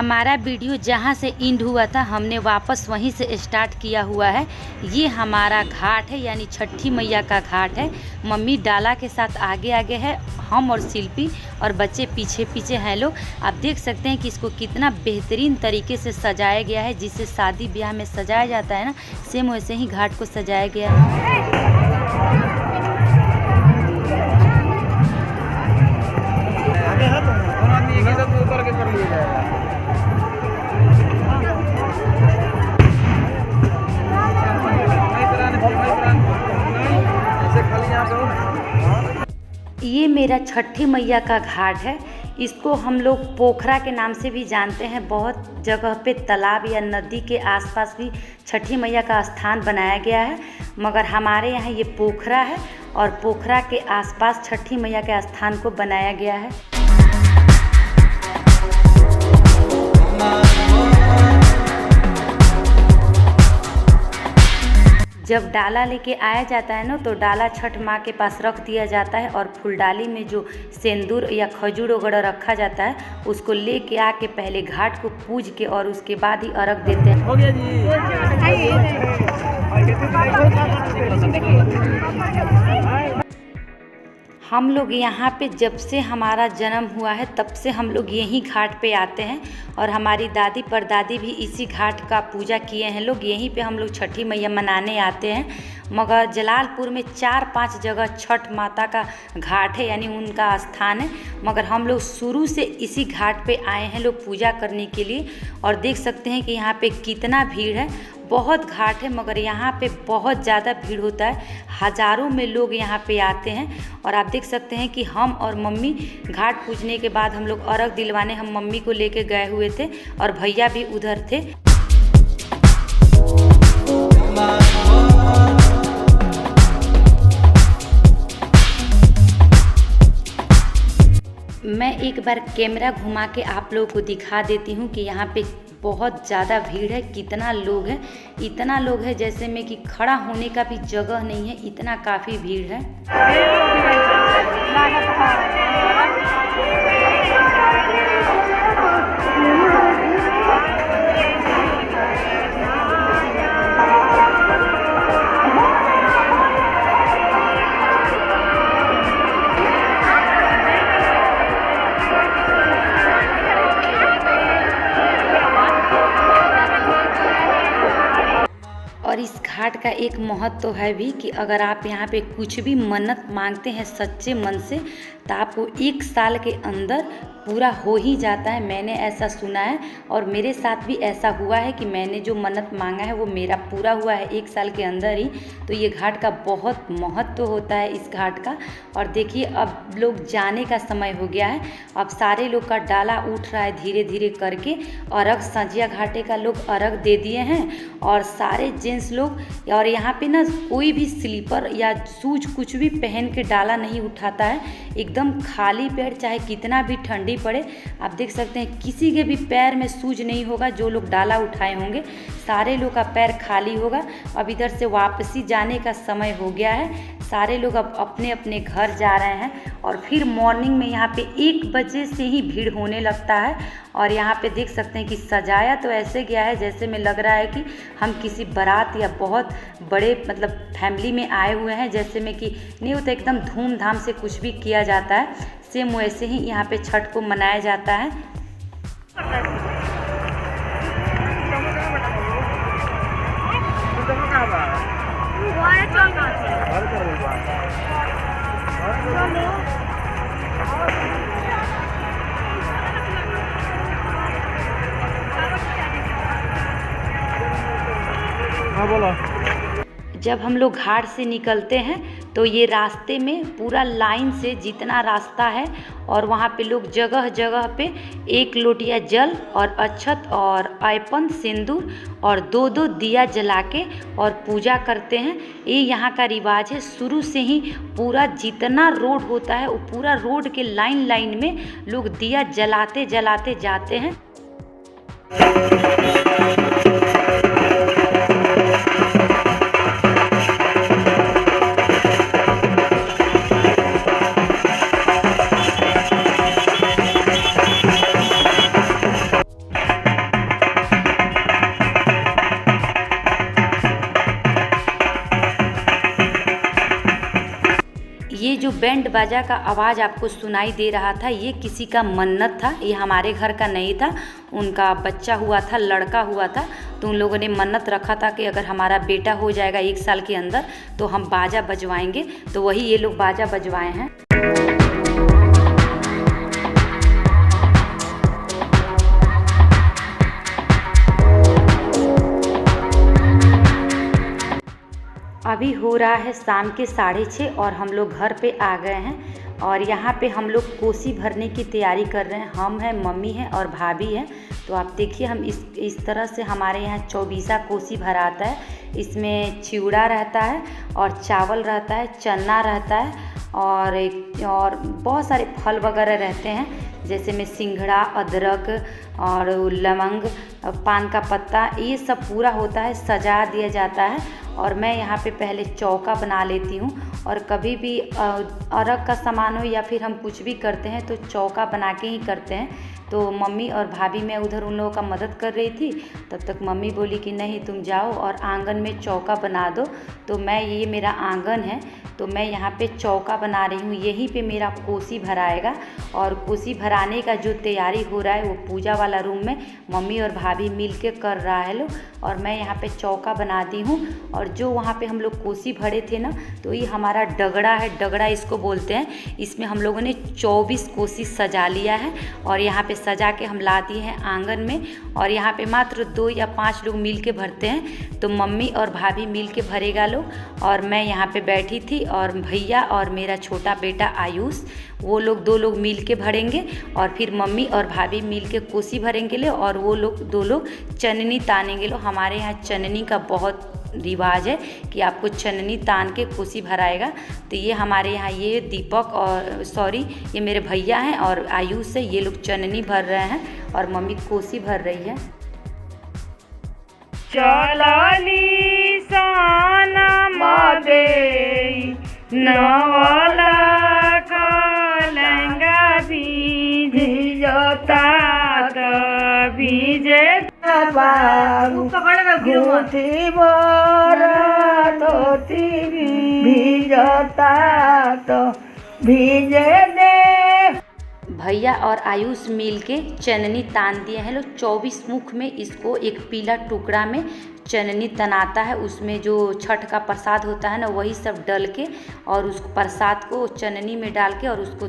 हमारा वीडियो जहाँ से एंड हुआ था हमने वापस वहीं से स्टार्ट किया हुआ है। ये हमारा घाट है, यानी छठी मैया का घाट है। मम्मी डाला के साथ आगे आगे है, हम और शिल्पी और बच्चे पीछे पीछे हैं लोग। आप देख सकते हैं कि इसको कितना बेहतरीन तरीके से सजाया गया है। जिससे शादी ब्याह में सजाया जाता है ना, सेम वैसे ही घाट को सजाया गया है। ये मेरा छठी मैया का घाट है। इसको हम लोग पोखरा के नाम से भी जानते हैं। बहुत जगह पे तालाब या नदी के आसपास भी छठी मैया का स्थान बनाया गया है, मगर हमारे यहाँ ये पोखरा है और पोखरा के आसपास छठी मैया के स्थान को बनाया गया है। जब डाला लेके आया जाता है ना, तो डाला छठ माँ के पास रख दिया जाता है और फुलडाली में जो सिंदूर या खजूर वगैरह रखा जाता है उसको लेके आके पहले घाट को पूज के और उसके बाद ही अर्घ देते हैं। हो गया जी। हम लोग यहाँ पे जब से हमारा जन्म हुआ है तब से हम लोग यहीं घाट पे आते हैं और हमारी दादी परदादी भी इसी घाट का पूजा किए हैं लोग। यहीं पे हम लोग छठी मैया मनाने आते हैं। मगर जलालपुर में 4-5 जगह छठ माता का घाट है, यानी उनका स्थान है, मगर हम लोग शुरू से इसी घाट पे आए हैं लोग पूजा करने के लिए। और देख सकते हैं कि यहाँ पे कितना भीड़ है। बहुत घाट है मगर यहाँ पे बहुत ज़्यादा भीड़ होता है। हज़ारों में लोग यहाँ पे आते हैं। और आप देख सकते हैं कि हम और मम्मी घाट पूजने के बाद हम लोग अर्घ दिलवाने हम मम्मी को लेके गए हुए थे और भैया भी उधर थे। मैं एक बार कैमरा घुमा के आप लोगों को दिखा देती हूँ कि यहाँ पे बहुत ज़्यादा भीड़ है। कितना लोग है, इतना लोग है जैसे में कि खड़ा होने का भी जगह नहीं है, इतना काफ़ी भीड़ है। और इस घाट का एक महत्व तो है भी कि अगर आप यहाँ पे कुछ भी मन्नत मांगते हैं सच्चे मन से, तो आपको 1 साल के अंदर पूरा हो ही जाता है। मैंने ऐसा सुना है और मेरे साथ भी ऐसा हुआ है कि मैंने जो मन्नत मांगा है वो मेरा पूरा हुआ है 1 साल के अंदर ही। तो ये घाट का बहुत महत्व होता है इस घाट का। और देखिए अब लोग जाने का समय हो गया है। अब सारे लोग का डाला उठ रहा है धीरे धीरे करके। अर्घ संजिया घाटे का लोग अर्घ दे दिए हैं और सारे जेंट्स लोग। और यहाँ पे ना कोई भी स्लीपर या शूज कुछ भी पहन के डाला नहीं उठाता है, एकदम खाली पैर, चाहे कितना भी ठंडी पड़े। आप देख सकते हैं किसी के भी पैर में शूज नहीं होगा। जो लोग डाला उठाए होंगे सारे लोग का पैर खाली होगा। अब इधर से वापसी जाने का समय हो गया है। सारे लोग अब अपने अपने घर जा रहे हैं। और फिर मॉर्निंग में यहाँ पे 1 बजे से ही भीड़ होने लगता है। और यहाँ पे देख सकते हैं कि सजाया तो ऐसे गया है जैसे में लग रहा है कि हम किसी बारात या बहुत बड़े मतलब फैमिली में आए हुए हैं। जैसे में कि नहीं होता, एकदम धूमधाम से कुछ भी किया जाता है, सेम वैसे ही यहाँ पे छठ को मनाया जाता है। हाँ बोलो। जब हम लोग घाट से निकलते हैं तो ये रास्ते में पूरा लाइन से जितना रास्ता है और वहाँ पे लोग जगह जगह पे 1 लोटिया जल और अक्षत और ऐपन सिंदूर और 2-2 दिया जला के और पूजा करते हैं। ये यहाँ का रिवाज है। शुरू से ही पूरा जितना रोड होता है वो पूरा रोड के लाइन लाइन में लोग दिया जलाते जलाते जाते हैं। ये जो बैंड बाजा का आवाज़ आपको सुनाई दे रहा था, ये किसी का मन्नत था। ये हमारे घर का नहीं था, उनका बच्चा हुआ था, लड़का हुआ था, तो उन लोगों ने मन्नत रखा था कि अगर हमारा बेटा हो जाएगा 1 साल के अंदर तो हम बाजा बजवाएंगे। तो वही ये लोग बाजा बजवाए हैं। अभी हो रहा है शाम के 6:30 और हम लोग घर पे आ गए हैं और यहाँ पे हम लोग कोसी भरने की तैयारी कर रहे हैं। हम हैं, मम्मी हैं और भाभी हैं। तो आप देखिए, हम इस तरह से हमारे यहाँ 24 कोसी भराता है। इसमें चिवड़ा रहता है और चावल रहता है, चना रहता है और बहुत सारे फल वगैरह रहते हैं, जैसे में सिंघड़ा, अदरक और लवंग, पान का पत्ता, ये सब पूरा होता है, सजा दिया जाता है। और मैं यहाँ पे पहले चौका बना लेती हूँ। और कभी भी अरग का सामान हो या फिर हम कुछ भी करते हैं तो चौका बना के ही करते हैं। तो मम्मी और भाभी, मैं उधर उन लोगों का मदद कर रही थी, तब तक मम्मी बोली कि नहीं तुम जाओ और आंगन में चौका बना दो। तो ये मेरा आंगन है, तो मैं यहाँ पे चौका बना रही हूँ। यहीं पे मेरा कोसी भराएगा और कोसी भराने का जो तैयारी हो रहा है वो पूजा वाला रूम में मम्मी और भाभी मिल के कर रहा है लोग, और मैं यहाँ पे चौका बना दी हूँ। और जो वहाँ पे हम लोग कोसी भरे थे ना, तो ये हमारा डगड़ा है, डगड़ा इसको बोलते हैं। इसमें हम लोगों ने 24 कोसी सजा लिया है और यहाँ पे सजा के हम ला दिए हैं आंगन में। और यहाँ पे मात्र 2 या 5 लोग मिल के भरते हैं, तो मम्मी और भाभी मिल के भरेगा लोग। और मैं यहाँ पे बैठी थी और भैया और मेरा छोटा बेटा आयुष, वो लोग 2 लोग मिल के भरेंगे और फिर मम्मी और भाभी मिल के कोसी भरेंगे ले, और वो लोग 2 लोग चननी तानेंगे लो। हमारे यहाँ चननी का बहुत रिवाज है कि आपको चननी तान के कोसी भराएगा। तो ये हमारे यहाँ ये दीपक और ये मेरे भैया हैं और आयुष से, ये लोग चननी भर रहे हैं और मम्मी कोसी भर रही है। चलाली साना मदे नवला कलंगा भीजता भीजे गोती बरतोती भीजता तो भीजे दे। भैया और आयुष मिल के चननी तान दिए हैं लोग। 24 मुख में इसको एक पीला टुकड़ा में चननी तनाता है। उसमें जो छठ का प्रसाद होता है ना, वही सब डल के और उस प्रसाद को चननी में डाल के और उसको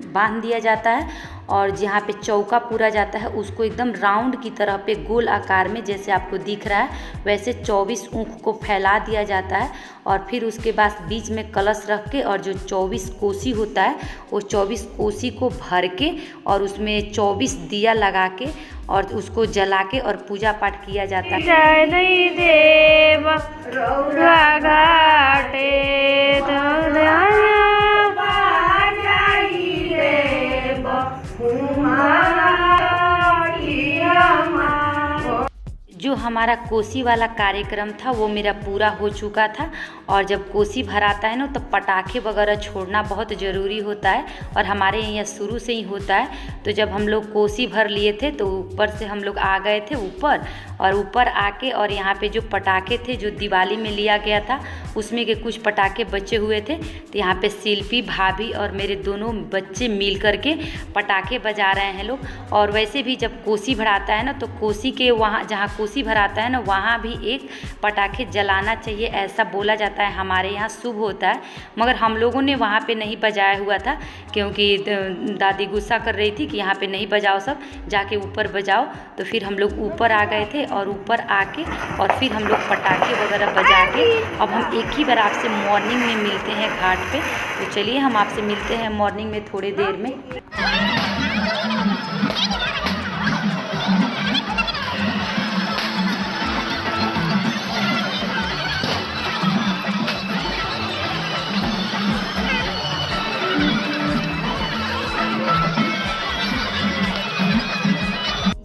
बांध दिया जाता है। और जहाँ पे चौका पूरा जाता है उसको एकदम राउंड की तरह पे गोल आकार में, जैसे आपको दिख रहा है वैसे 24 ऊख को फैला दिया जाता है। और फिर उसके बाद बीच में कलश रख के और जो 24 कोसी होता है वो 24 कोसी को भर के और उसमें 24 दिया लगा के और उसको जला के और पूजा पाठ किया जाता है। जय देव घाटे जो हमारा कोसी वाला कार्यक्रम था वो मेरा पूरा हो चुका था। और जब कोसी भराता है ना, तो पटाखे वगैरह छोड़ना बहुत ज़रूरी होता है और हमारे यहाँ शुरू से ही होता है। तो जब हम लोग कोसी भर लिए थे तो ऊपर से हम लोग आ गए थे ऊपर, और ऊपर आके और यहाँ पे जो पटाखे थे जो दिवाली में लिया गया था उसमें के कुछ पटाखे बचे हुए थे, तो यहाँ पे शिल्पी, भाभी और मेरे दोनों बच्चे मिल कर के पटाखे बजा रहे हैं लोग। और वैसे भी जब कोसी भराता है ना, तो कोसी के वहाँ जहाँ कोसी भराता है ना, वहाँ भी एक पटाखे जलाना चाहिए, ऐसा बोला जाता है, हमारे यहाँ शुभ होता है। मगर हम लोगों ने वहाँ पे नहीं बजाया हुआ था क्योंकि दादी गुस्सा कर रही थी कि यहाँ पे नहीं बजाओ, सब जाके ऊपर बजाओ। तो फिर हम लोग ऊपर आ गए थे और ऊपर आके और फिर हम लोग पटाखे वगैरह बजा के अब हम एक ही बार आपसे मॉर्निंग में मिलते हैं घाट पे। तो चलिए हम आपसे मिलते हैं मॉर्निंग में थोड़ी देर में।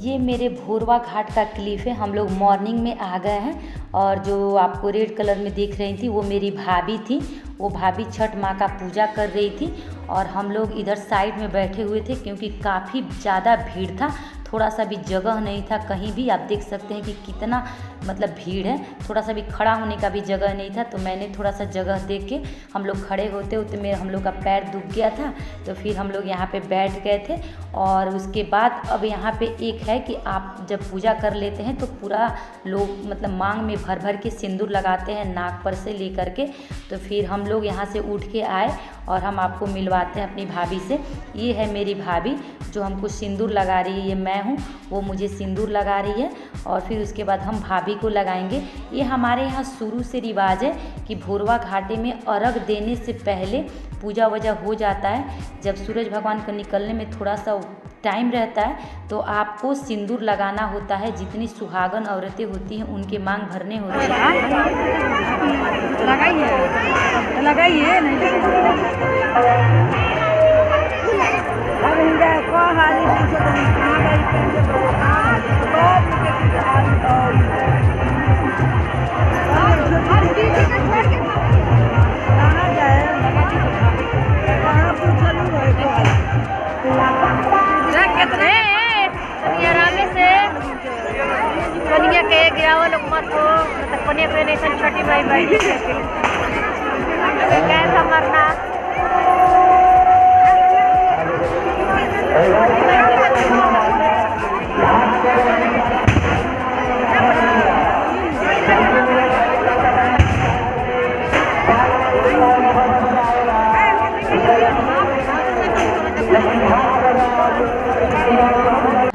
ये मेरे भोरवा घाट का क्लिप है। हम लोग मॉर्निंग में आ गए हैं और जो आपको रेड कलर में देख रही थी वो मेरी भाभी थी। वो भाभी छठ माँ का पूजा कर रही थी और हम लोग इधर साइड में बैठे हुए थे क्योंकि काफ़ी ज़्यादा भीड़ था। थोड़ा सा भी जगह नहीं था कहीं भी। आप देख सकते हैं कि कितना मतलब भीड़ है, थोड़ा सा भी खड़ा होने का भी जगह नहीं था। तो मैंने थोड़ा सा जगह देख के, हम लोग खड़े होते होते में हम लोग का पैर दुख गया था, तो फिर हम लोग यहाँ पे बैठ गए थे। और उसके बाद अब यहाँ पे एक है कि आप जब पूजा कर लेते हैं तो पूरा लोग मतलब मांग में भर भर के सिंदूर लगाते हैं नाक पर से लेकर के। तो फिर हम लोग यहाँ से उठ के आए और हम आपको मिलवाते हैं अपनी भाभी से। ये है मेरी भाभी जो हमको सिंदूर लगा रही है, ये मैं हूँ, वो मुझे सिंदूर लगा रही है। और फिर उसके बाद हम भाभी को लगाएंगे। ये हमारे यहाँ शुरू से रिवाज है कि भोरवा घाटे में अर्घ देने से पहले पूजा वजा हो जाता है। जब सूरज भगवान को निकलने में थोड़ा सा टाइम रहता है तो आपको सिंदूर लगाना होता है। जितनी सुहागन औरतें होती हैं उनके मांग भरने होते हैं। लगाइए के गिरावो लोग मत हो, मतलब कोने पे नहीं सन छोटी भाई भाई कैसा मरना।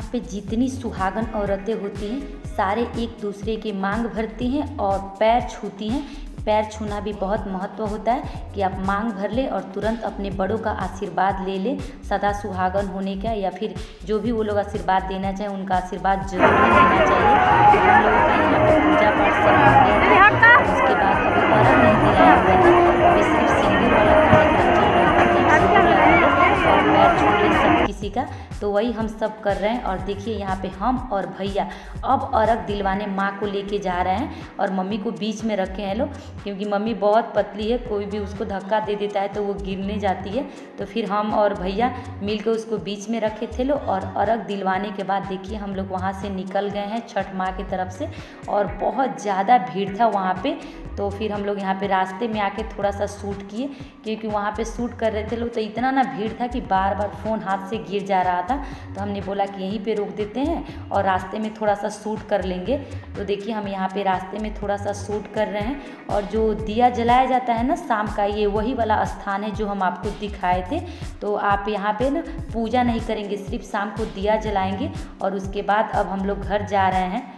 पे जितनी सुहागन औरतें होती हैं सारे एक दूसरे की मांग भरती हैं और पैर छूती हैं। पैर छूना भी बहुत महत्व होता है कि आप मांग भर ले और तुरंत अपने बड़ों का आशीर्वाद ले ले, सदा सुहागन होने का, या फिर जो भी वो लोग आशीर्वाद देना चाहें उनका आशीर्वाद जरूर लेना चाहिए। तो हम लोगों का यहाँ पर पूजा पाठ सब हो गया था। उसके बाद अभी अर्घ नहीं दिलाया हुआ था, अभी सिर्फ सिंदूर वाला कार्यक्रम चल रहा था कि हम सिंदूर लगाए और पैर छू ले सब किसी का। तो वही हम सब कर रहे हैं। और देखिए यहाँ पे हम और भैया अब अर्घ दिलवाने माँ को लेके जा रहे हैं और मम्मी को बीच में रखे हैं लोग, क्योंकि मम्मी बहुत पतली है, कोई भी उसको धक्का दे देता है तो वो गिरने जाती है। तो फिर हम और भैया मिलकर उसको बीच में रखे थे लोग। और अर्घ दिलवाने के बाद देखिए हम लोग वहाँ से निकल गए हैं छठ माँ की तरफ से, और बहुत ज़्यादा भीड़ था वहाँ पे। तो फिर हम लोग यहाँ पे रास्ते में आके थोड़ा सा शूट किए, क्योंकि वहाँ पे शूट कर रहे थे लोग तो इतना ना भीड़ था कि बार बार फ़ोन हाथ से गिर जा रहा था। तो हमने बोला कि यहीं पे रोक देते हैं और रास्ते में थोड़ा सा शूट कर लेंगे। तो देखिए हम यहाँ पे रास्ते में थोड़ा सा शूट कर रहे हैं। और जो दिया जलाया जाता है ना शाम का, ये वही वाला स्थान है जो हम आपको दिखाए थे। तो आप यहाँ पे ना पूजा नहीं करेंगे, सिर्फ शाम को दिया जलाएंगे और उसके बाद अब हम लोग घर जा रहे हैं।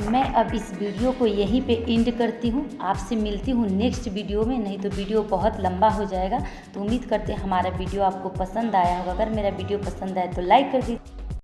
मैं अब इस वीडियो को यहीं पे एंड करती हूँ। आपसे मिलती हूँ नेक्स्ट वीडियो में, नहीं तो वीडियो बहुत लंबा हो जाएगा। तो उम्मीद करते हैं हमारा वीडियो आपको पसंद आया होगा। अगर मेरा वीडियो पसंद आए तो लाइक कर दीजिए।